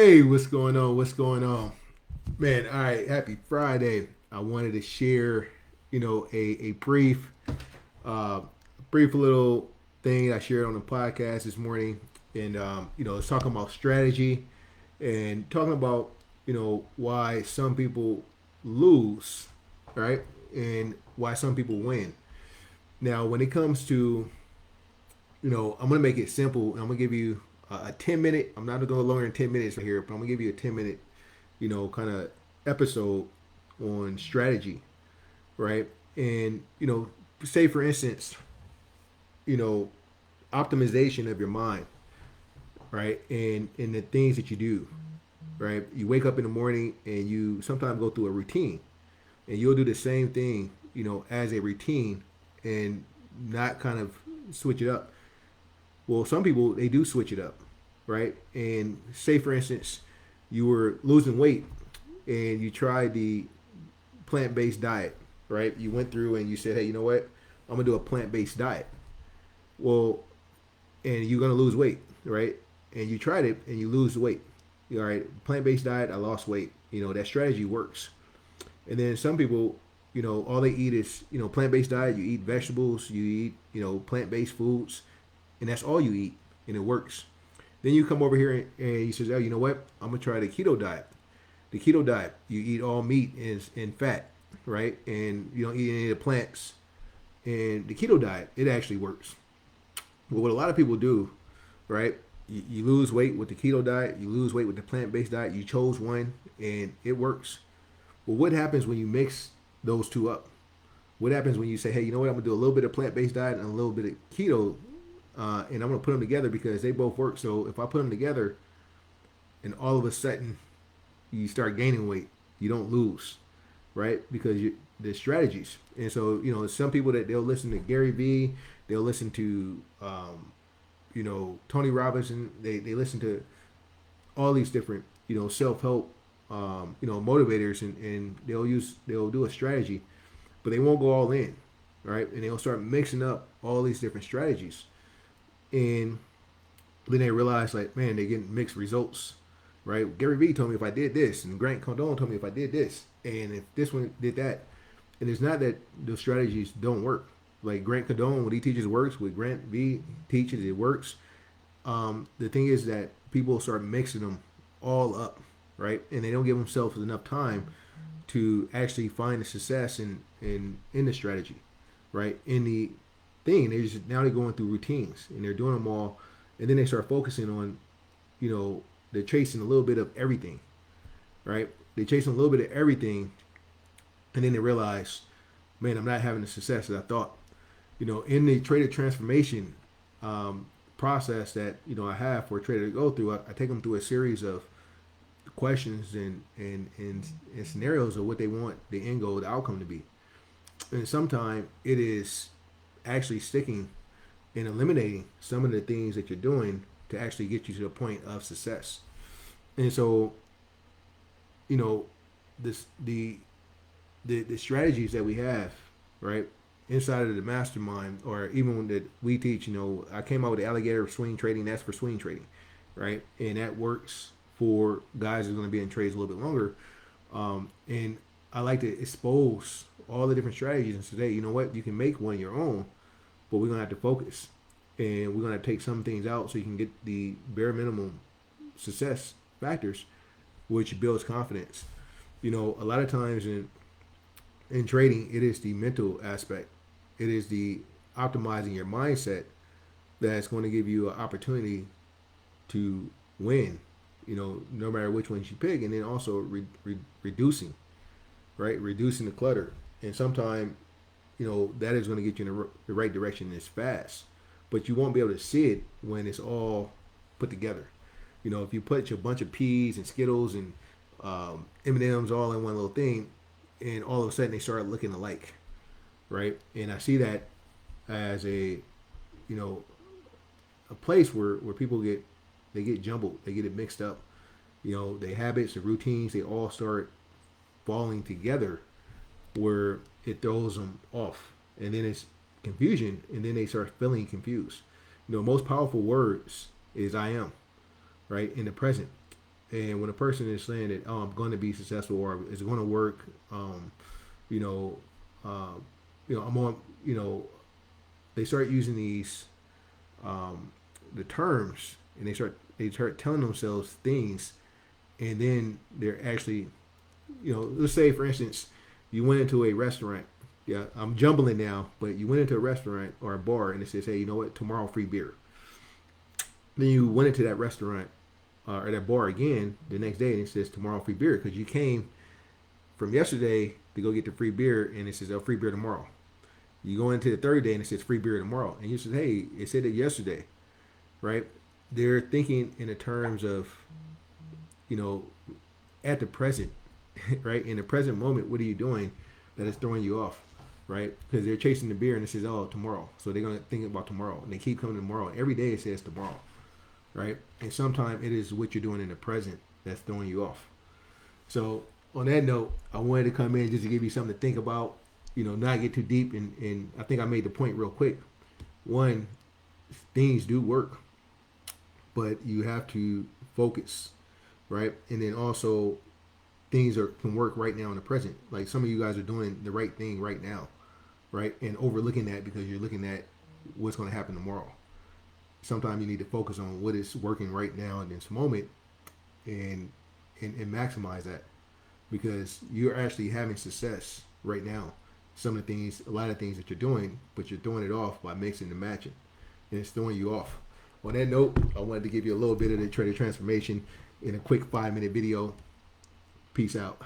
Hey, what's going on? What's going on? Man, all right, happy Friday. I wanted to share, a uh brief little thing I shared on the podcast this morning. And it's talking about strategy and talking about, why some people lose, right? And why some people win. Now, when it comes to, I'm gonna make it simple. I'm gonna give you a 10 minute. I'm not gonna go longer than 10 minutes right here, but I'm gonna give you a 10 minute, kind of episode on strategy, right? And say for instance, you know, optimization of your mind, right? And the things that you do, right? You wake up in the morning and you sometimes go through a routine, and you'll do the same thing, as a routine, and not kind of switch it up. Well, some people they do switch it up, right? And say for instance, you were losing weight and you tried the plant-based diet, right? You went through and you said, "Hey, you know what? I'm gonna do a plant-based diet." Well, and you're gonna lose weight, right? And you tried it and you lose weight. All right, plant-based diet, I lost weight. That strategy works. And then some people, all they eat is plant-based diet. You eat vegetables, you eat plant-based foods, and that's all you eat, and it works. Then you come over here and you says, "Oh, you know what? I'm gonna try the keto diet." The keto diet, you eat all meat and fat, right? And you don't eat any of the plants. And the keto diet, it actually works. But what a lot of people do, right? You lose weight with the keto diet, you lose weight with the plant based diet. You chose one and it works. Well, what happens when you mix those two up? What happens when you say, "Hey, you know what? I'm gonna do a little bit of plant based diet and a little bit of keto, and I'm gonna put them together because they both work. So if I put them together, and all of a sudden you start gaining weight, you don't lose, right? Because the strategies. And so some people that they'll listen to Gary Vee, they'll listen to Tony Robinson. They listen to all these different self help motivators, and they'll do a strategy, but they won't go all in, right? And they'll start mixing up all these different strategies, and then they realize like, man, they're getting mixed results, right? Gary Vee told me if I did this, and Grant Cardone told me if I did this, and if this one did that, and it's not that those strategies don't work. Like Grant Cardone, what he teaches works. What Grant V teaches, it works. The thing is that people start mixing them all up, right? And they don't give themselves enough time to actually find the success in the strategy, right? In the thing, they just now they're going through routines and they're doing them all, and then they start focusing on, they're chasing a little bit of everything, right? They're chasing a little bit of everything, and then they realize, man, I'm not having the success that I thought. In the trader transformation process that I have for a trader to go through, I take them through a series of questions and scenarios of what they want the end goal, the outcome to be. And sometimes it is actually sticking and eliminating some of the things that you're doing to actually get you to the point of success. And so, you know, this the strategies that we have, right, inside of the mastermind, or even when that we teach, I came out with the alligator swing trading. That's for swing trading, right, and that works for guys who's going to be in trades a little bit longer. And I like to expose all the different strategies and say, you know what, you can make one of your own, but we're gonna have to focus, and we're gonna take some things out so you can get the bare minimum success factors, which builds confidence. A lot of times in trading, it is the mental aspect. It is the optimizing your mindset that's going to give you an opportunity to win. No matter which ones you pick, and then also reducing, right? Reducing the clutter, and sometimes that is going to get you in the right direction. It's fast, but you won't be able to see it when it's all put together. If you put a bunch of peas and Skittles and M&Ms all in one little thing, and all of a sudden they start looking alike, right? And I see that as you know a place where people get jumbled, they get it mixed up. Their habits, their routines, they all start falling together, where it throws them off, and then it's confusion, and then they start feeling confused. Most powerful words is "I am," right, in the present. And when a person is saying that, oh, I'm going to be successful or it's going to work, you know, uh, I'm on, they start using these the terms, and they start telling themselves things, and then they're actually, let's say for instance, you went into a restaurant. Yeah, I'm jumbling now, but you went into a restaurant or a bar, and it says, hey, you know what? Tomorrow free beer. Then you went into that restaurant or that bar again the next day, and it says tomorrow free beer because you came from yesterday to go get the free beer, and it says free beer tomorrow. You go into the third day, and it says free beer tomorrow, and you say, hey, it said it yesterday, right? They're thinking in the terms of, you know, at the present, right? In the present moment, what are you doing that is throwing you off, right? Because they're chasing the beer and it says, oh, tomorrow. So they're going to think about tomorrow. And they keep coming tomorrow. Every day it says tomorrow, right? And sometimes it is what you're doing in the present that's throwing you off. So on that note, I wanted to come in just to give you something to think about, not get too deep. And I think I made the point real quick. One, things do work, but you have to focus, right? And then also things can work right now in the present. Like some of you guys are doing the right thing right now, right? And overlooking that because you're looking at what's going to happen tomorrow. Sometimes you need to focus on what is working right now in this moment, and maximize that because you're actually having success right now. A lot of things that you're doing, but you're throwing it off by mixing and matching, and it's throwing you off. On that note, I wanted to give you a little bit of the trader transformation in a quick 5-minute video. Peace out.